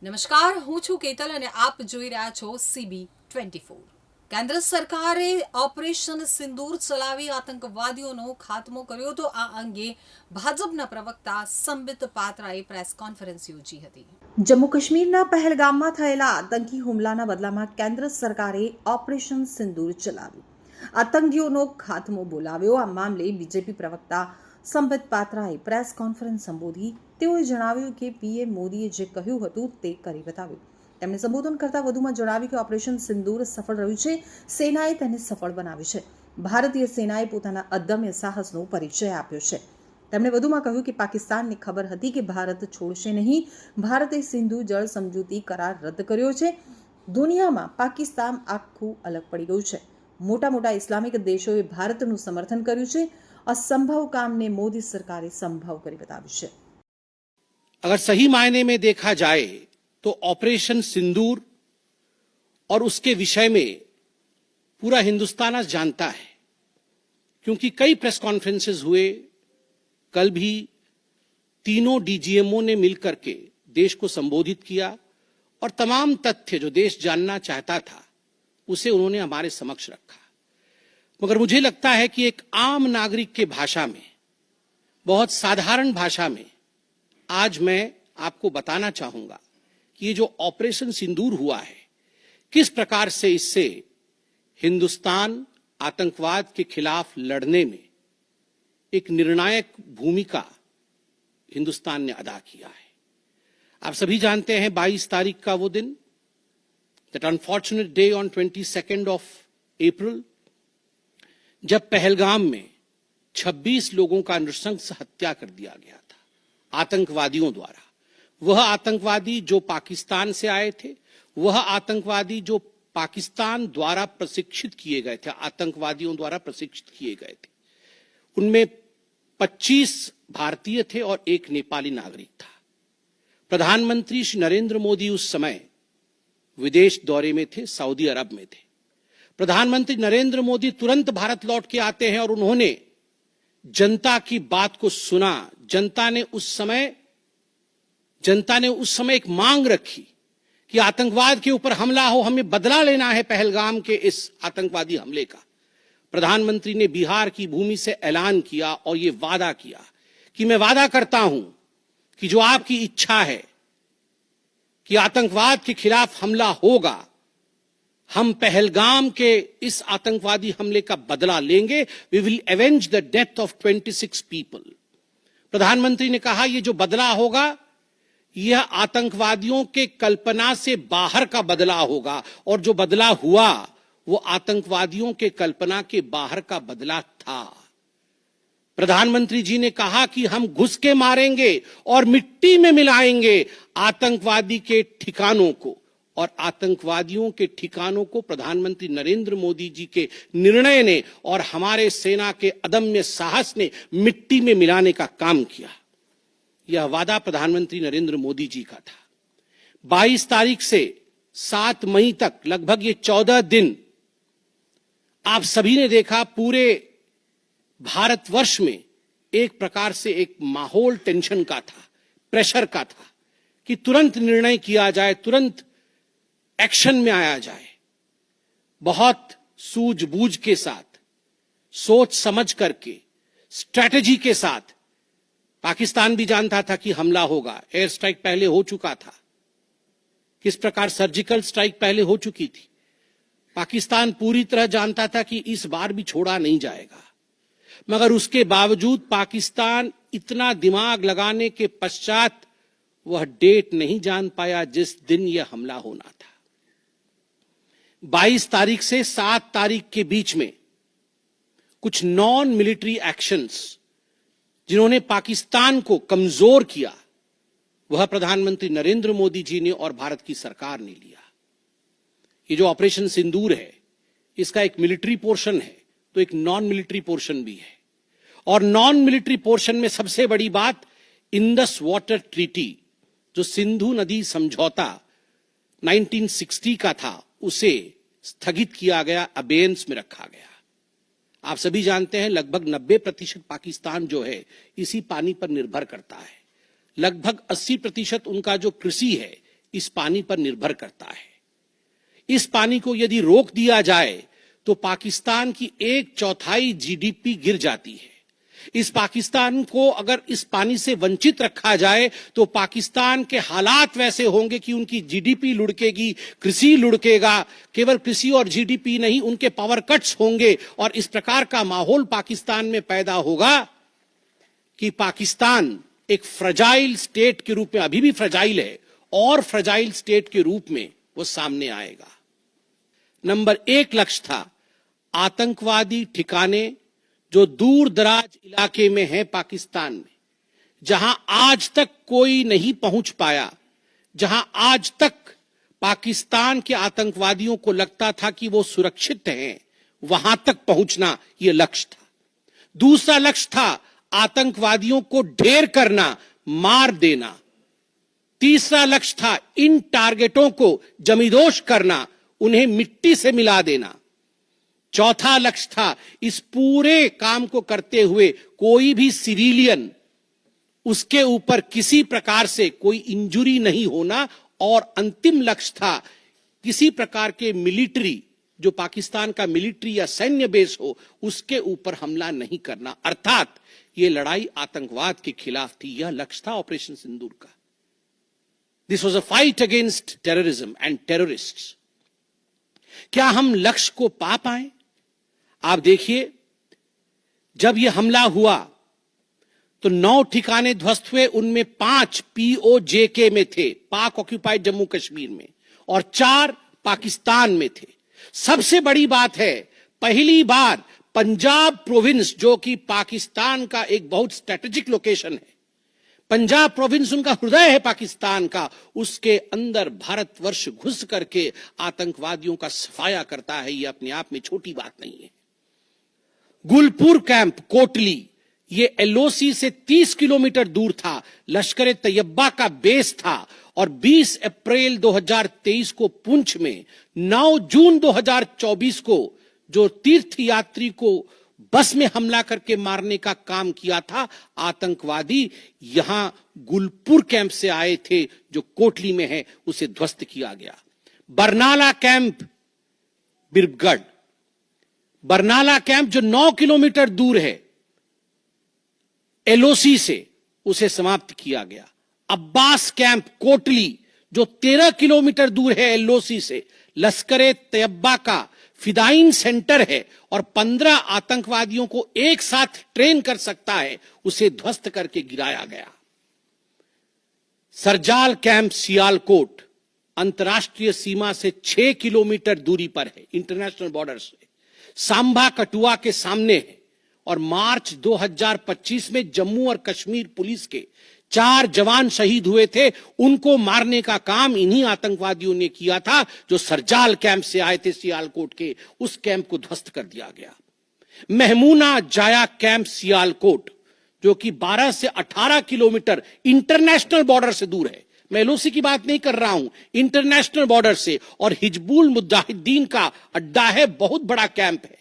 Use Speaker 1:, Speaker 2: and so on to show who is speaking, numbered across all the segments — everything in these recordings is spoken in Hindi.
Speaker 1: નમસ્કાર, હું છું કેતલ અને આપ જોઈ રહ્યા છો CB24. કેન્દ્ર સરકારે ઓપરેશન સિંદૂર ચલાવી આતંકવાદીઓનો ખાત્મો કર્યો તો આ અંગે ભાજપના પ્રવક્તા સંબિત પાત્રાએ પ્રેસ કોન્ફરન્સ યોજી હતી.
Speaker 2: જમ્મુ કાશ્મીરના પહેલગામમાં થયેલા આતંકી હુમલાના બદલામાં કેન્દ્ર સરકારે ઓપરેશન સિંદૂર ચલાવ્યું, આતંકીઓનો ખાત્મો બોલાવ્યો. આ મામલે બીજેપી પ્રવક્તા સંબિત પાત્રાએ પ્રેસ કોન્ફરન્સ સંબોધી. તેઓએ જણાવ્યું કે પીએમ મોદીએ જે કહ્યું હતું તે કરી બતાવ્યું. તેમણે સંબોધન કરતા વધુમાં જણાવ્યું કે ઓપરેશન સિંદૂર સફળ રહ્યું છે. સેનાએ તેને સફળ બનાવ્યું છે. ભારતીય સેનાએ પોતાના અદમ્ય સાહસનો પરિચય આપ્યો છે. તેમણે વધુમાં કહ્યું કે પાકિસ્તાનને ખબર હતી કે ભારત છોડશે નહીં. ભારતે સિંધુ જળ સમજૂતી કરાર રદ કર્યો છે. દુનિયામાં પાકિસ્તાન આખું અલગ પડી ગયું છે. મોટા મોટા ઇસ્લામિક દેશોએ ભારતનું સમર્થન કર્યું છે. असंभव काम ने मोदी सरकार संभव कर बताया।
Speaker 3: अगर सही मायने में देखा जाए तो ऑपरेशन सिंदूर और उसके विषय में पूरा हिंदुस्तान आज जानता है, क्योंकि कई प्रेस कॉन्फ्रेंसेस हुए. कल भी तीनों डीजीएमओ ने मिलकर के देश को संबोधित किया और तमाम तथ्य जो देश जानना चाहता था उसे उन्होंने हमारे समक्ष रखा. मगर मुझे लगता है कि एक आम नागरिक के भाषा में, बहुत साधारण भाषा में आज मैं आपको बताना चाहूंगा कि ये जो ऑपरेशन सिंदूर हुआ है, किस प्रकार से इससे हिंदुस्तान आतंकवाद के खिलाफ लड़ने में एक निर्णायक भूमिका हिंदुस्तान ने अदा किया है. आप सभी जानते हैं 22 तारीख का वो दिन, that unfortunate day on 22nd of April, जब पहलगाम में 26 लोगों का नृशंस हत्या कर दिया गया था आतंकवादियों द्वारा. वह आतंकवादी जो पाकिस्तान से आए थे, वह आतंकवादी जो पाकिस्तान द्वारा प्रशिक्षित किए गए थे, आतंकवादियों द्वारा प्रशिक्षित किए गए थे. उनमें 25 भारतीय थे और एक नेपाली नागरिक था. प्रधानमंत्री श्री नरेंद्र मोदी उस समय विदेश दौरे में थे, सऊदी अरब में थे. प्रधानमंत्री नरेंद्र मोदी तुरंत भारत लौट के आते हैं और उन्होंने जनता की बात को सुना. जनता ने उस समय एक मांग रखी कि आतंकवाद के ऊपर हमला हो, हमें बदला लेना है पहलगाम के इस आतंकवादी हमले का. प्रधानमंत्री ने बिहार की भूमि से ऐलान किया और यह वादा किया कि मैं वादा करता हूं कि जो आपकी इच्छा है कि आतंकवाद के खिलाफ हमला होगा, हम पहलगाम के इस आतंकवादी हमले का बदला लेंगे. We will avenge the death of 26 people. प्रधानमंत्री ने कहा यह जो बदला होगा यह आतंकवादियों के कल्पना से बाहर का बदला होगा, और जो बदला हुआ वो आतंकवादियों के कल्पना के बाहर का बदला था. प्रधानमंत्री जी ने कहा कि हम घुस के मारेंगे और मिट्टी में मिलाएंगे आतंकवादी के ठिकानों को, और आतंकवादियों के ठिकानों को प्रधानमंत्री नरेंद्र मोदी जी के निर्णय ने और हमारे सेना के अदम्य साहस ने मिट्टी में मिलाने का काम किया. यह वादा प्रधानमंत्री नरेंद्र मोदी जी का था. 22 तारीख से 7 मई तक लगभग ये 14 दिन आप सभी ने देखा पूरे भारतवर्ष में एक प्रकार से एक माहौल टेंशन का था, प्रेशर का था कि तुरंत निर्णय किया जाए, तुरंत एक्शन में आया जाए. बहुत सूझबूझ के साथ, सोच समझ करके, स्ट्रैटेजी के साथ. पाकिस्तान भी जानता था कि हमला होगा. एयर स्ट्राइक पहले हो चुका था. किस प्रकार सर्जिकल स्ट्राइक पहले हो चुकी थी. पाकिस्तान पूरी तरह जानता था कि इस बार भी छोड़ा नहीं जाएगा. मगर उसके बावजूद पाकिस्तान इतना दिमाग लगाने के पश्चात वह डेट नहीं जान पाया जिस दिन यह हमला होना था. 22 तारीख से 7 तारीख के बीच में कुछ नॉन मिलिट्री एक्शंस जिन्होंने पाकिस्तान को कमजोर किया, वह प्रधानमंत्री नरेंद्र मोदी जी ने और भारत की सरकार ने लिया. ये जो ऑपरेशन सिंदूर है, इसका एक मिलिट्री पोर्शन है तो एक नॉन मिलिट्री पोर्शन भी है. और नॉन मिलिट्री पोर्शन में सबसे बड़ी बात इंडस वाटर ट्रीटी, जो सिंधु नदी समझौता 1960 का था, उसे स्थगित किया गया, अबेयंस में रखा गया. आप सभी जानते हैं लगभग 90% पाकिस्तान जो है इसी पानी पर निर्भर करता है. लगभग 80% उनका जो कृषि है इस पानी पर निर्भर करता है। इस पानी को यदि रोक दिया जाए तो पाकिस्तान की 1/4 जीडीपी गिर जाती है। इस पाकिस्तान को अगर इस पानी से वंचित रखा जाए तो पाकिस्तान के हालात वैसे होंगे कि उनकी जीडीपी लुढ़केगी, कृषि लुढ़केगा। केवल कृषि और जीडीपी नहीं, उनके पावर कट्स होंगे और इस प्रकार का माहौल पाकिस्तान में पैदा होगा कि पाकिस्तान एक फ्रजाइल स्टेट के रूप में, अभी भी फ्रजाइल है, और फ्रजाइल स्टेट के रूप में वो सामने आएगा। नंबर 1 लक्ष्य था आतंकवादी ठिकाने जो दूर दराज इलाके में है पाकिस्तान में, जहां आज तक कोई नहीं पहुंच पाया, जहां आज तक पाकिस्तान के आतंकवादियों को लगता था कि वो सुरक्षित हैं, वहां तक पहुंचना यह लक्ष्य था। दूसरा लक्ष्य था आतंकवादियों को ढेर करना, मार देना। तीसरा लक्ष्य था इन टारगेटों को जमींदोज करना, उन्हें मिट्टी से मिला देना। चौथा लक्ष्य था इस पूरे काम को करते हुए कोई भी सिविलियन, उसके ऊपर किसी प्रकार से कोई इंजुरी नहीं होना। और अंतिम लक्ष्य था किसी प्रकार के मिलिट्री, जो पाकिस्तान का मिलिट्री या सैन्य बेस हो, उसके ऊपर हमला नहीं करना। अर्थात यह लड़ाई आतंकवाद के खिलाफ थी। यह लक्ष्य था ऑपरेशन सिंदूर का। This was a fight against terrorism and terrorists. क्या हम लक्ष्य को पा पाए? आप देखिए, जब यह हमला हुआ तो 9 ठिकाने ध्वस्त हुए, उनमें 5 POJK में थे, पाक ऑक्यूपाइड जम्मू कश्मीर में, और 4 पाकिस्तान में थे। सबसे बड़ी बात है, पहली बार पंजाब प्रोविंस, जो कि पाकिस्तान का एक बहुत स्ट्रेटेजिक लोकेशन है, पंजाब प्रोविंस उनका हृदय है पाकिस्तान का, उसके अंदर भारतवर्ष घुस करके आतंकवादियों का सफाया करता है। यह अपने आप में छोटी बात नहीं है। गुलपुर कैंप कोटली, ये LOC से 30 किलोमीटर दूर था, लश्कर तैयबा का बेस था। और 20 अप्रैल 2023 को पुंछ में, 9 जून 2024 को जो तीर्थयात्री को बस में हमला करके मारने का काम किया था आतंकवादी, यहां गुलपुर कैंप से आए थे जो कोटली में है, उसे ध्वस्त किया गया। बरनाला कैंप बिरगढ़, बरनाला कैंप जो 9 किलोमीटर दूर है LOC से, उसे समाप्त किया गया। अब्बास कैंप कोटली जो 13 किलोमीटर दूर है LOC से, लश्कर तैयबा का फिदाइन सेंटर है और 15 आतंकवादियों को एक साथ ट्रेन कर सकता है, उसे ध्वस्त करके गिराया गया। सरजाल कैंप सियालकोट अंतर्राष्ट्रीय सीमा से 6 किलोमीटर दूरी पर है, इंटरनेशनल बॉर्डर से। सांबा कठुआ के सामने है। और मार्च 2025 में जम्मू और कश्मीर पुलिस के 4 जवान शहीद हुए थे, उनको मारने का काम इन्हीं आतंकवादियों ने किया था जो सरजाल कैंप से आए थे सियालकोट के। उस कैंप को ध्वस्त कर दिया गया। महमूना जाया कैंप सियालकोट जो कि 12 से 18 किलोमीटर इंटरनेशनल बॉर्डर से दूर है, मैं LOC की बात नहीं कर रहा हूं, इंटरनेशनल बॉर्डर से, और हिजबुल मुजाहिदीन का अड्डा है, बहुत बड़ा कैंप है।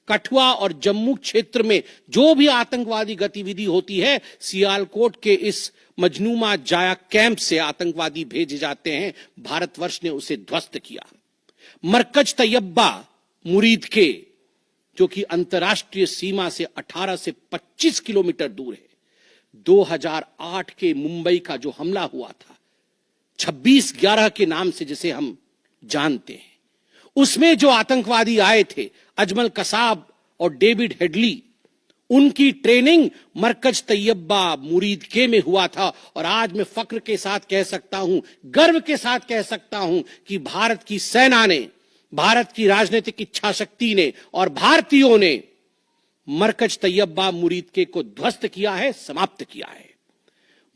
Speaker 3: कठुआ और जम्मू क्षेत्र में जो भी आतंकवादी गतिविधि होती है, सियालकोट के इस मजनूमा जाया कैंप से आतंकवादी भेजे जाते हैं। भारतवर्ष ने उसे ध्वस्त किया। मरकज तैयबा मुरीद के, जो कि अंतर्राष्ट्रीय सीमा से 18 से 25 किलोमीटर दूर है। 2008 के मुंबई का जो हमला हुआ था, 26/11 के नाम से जिसे हम जानते हैं, उसमें जो आतंकवादी आए थे, अजमल कसाब और डेविड हेडली, उनकी ट्रेनिंग मरकज तैयबा मुरीद के में हुआ था। और आज मैं फक्र के साथ कह सकता हूं, गर्व के साथ कह सकता हूं कि भारत की सेना ने, भारत की राजनीतिक इच्छा शक्ति ने और भारतीयों ने मरकज तैयबा मुरीद के को ध्वस्त किया है, समाप्त किया है।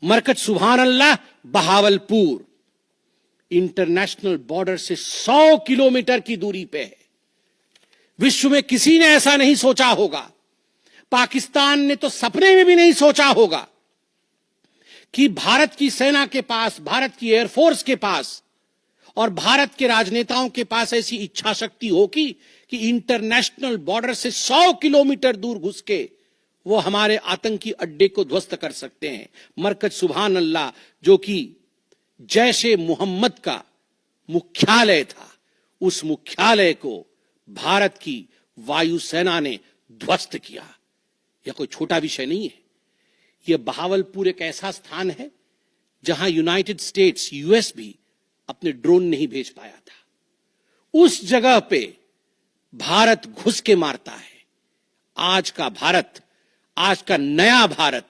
Speaker 3: मरकज सुभान अल्लाह बहावलपुर इंटरनेशनल बॉर्डर से 100 किलोमीटर की दूरी पे है। विश्व में किसी ने ऐसा नहीं सोचा होगा, पाकिस्तान ने तो सपने में भी नहीं सोचा होगा कि भारत की सेना के पास, भारत की एयरफोर्स के पास और भारत के राजनेताओं के पास ऐसी इच्छा शक्ति होगी कि इंटरनेशनल बॉर्डर से 100 किलोमीटर दूर घुस के वो हमारे आतंकी अड्डे को ध्वस्त कर सकते हैं। मरकज सुभान अल्लाह, जो कि जैशे मोहम्मद का मुख्यालय था, उस मुख्यालय को भारत की वायुसेना ने ध्वस्त किया। यह कोई छोटा विषय नहीं है। यह बहावलपुर एक ऐसा स्थान है जहां यूनाइटेड स्टेट्स, यूएस भी अपने ड्रोन नहीं भेज पाया था। उस जगह पे भारत घुस के मारता है। आज का भारत, आज का नया भारत